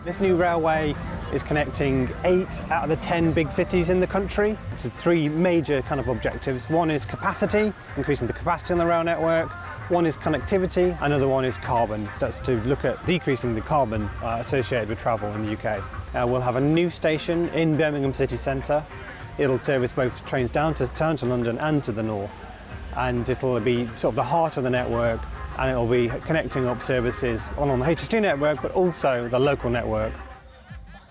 This new railway is connecting 8 out of the 10 big cities in the country to 3 major kind of objectives. One is capacity, increasing the capacity on the rail network. One is connectivity, another one is carbon. That's to look at decreasing the carbon associated with travel in the UK. We'll have a new station in Birmingham city centre. It'll service both trains down to London and to the north. And it'll be sort of the heart of the network, and it'll be connecting up services on the HS2 network, but also the local network.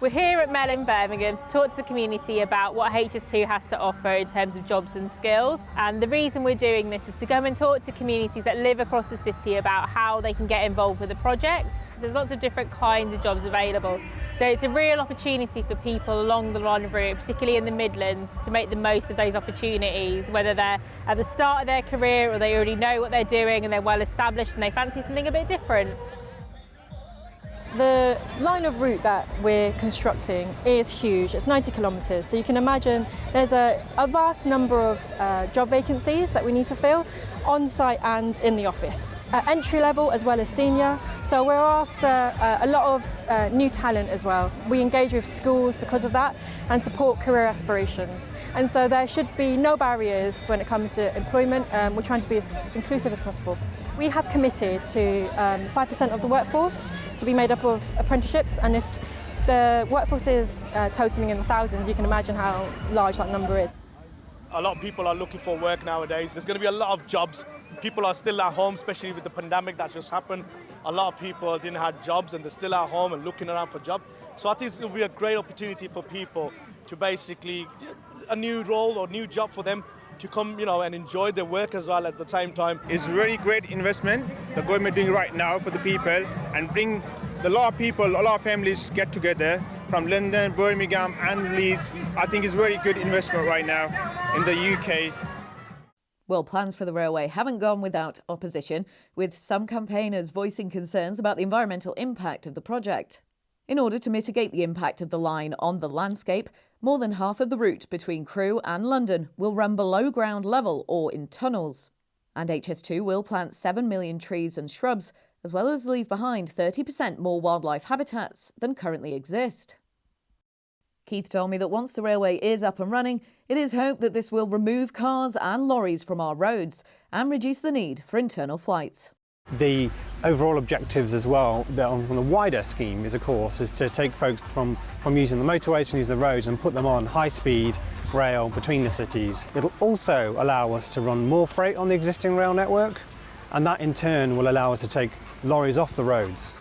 We're here at Mela in Birmingham to talk to the community about what HS2 has to offer in terms of jobs and skills. And the reason we're doing this is to go and talk to communities that live across the city about how they can get involved with the project. There's lots of different kinds of jobs available. So it's a real opportunity for people along the line of route, particularly in the Midlands, to make the most of those opportunities, whether they're at the start of their career or they already know what they're doing and they're well established and they fancy something a bit different. The line of route that we're constructing is huge. It's 90 kilometres, so you can imagine there's a vast number of job vacancies that we need to fill on site and in the office. Entry level as well as senior, so we're after a lot of new talent as well. We engage with schools because of that and support career aspirations. And so there should be no barriers when it comes to employment. We're trying to be as inclusive as possible. We have committed to 5% of the workforce to be made up of apprenticeships, and if the workforce is totaling in the thousands, you can imagine how large that number is. A lot of people are looking for work nowadays. There's going to be a lot of jobs. People are still at home, especially with the pandemic that just happened. A lot of people didn't have jobs and they're still at home and looking around for jobs. So I think it will be a great opportunity for people to basically, a new role or new job for them to come, and enjoy their work as well at the same time. It's a really great investment the government doing right now for the people, and bring a lot of people, a lot of families get together from London, Birmingham and Leeds. I think it's a very good investment right now in the UK. Well, plans for the railway haven't gone without opposition, with some campaigners voicing concerns about the environmental impact of the project. In order to mitigate the impact of the line on the landscape, more than half of the route between Crewe and London will run below ground level or in tunnels. And HS2 will plant 7 million trees and shrubs, as well as leave behind 30% more wildlife habitats than currently exist. Keith told me that once the railway is up and running, it is hoped that this will remove cars and lorries from our roads and reduce the need for internal flights. The overall objectives as well, on the wider scheme, is to take folks from using the motorways and use the roads and put them on high-speed rail between the cities. It'll also allow us to run more freight on the existing rail network, and that in turn will allow us to take lorries off the roads.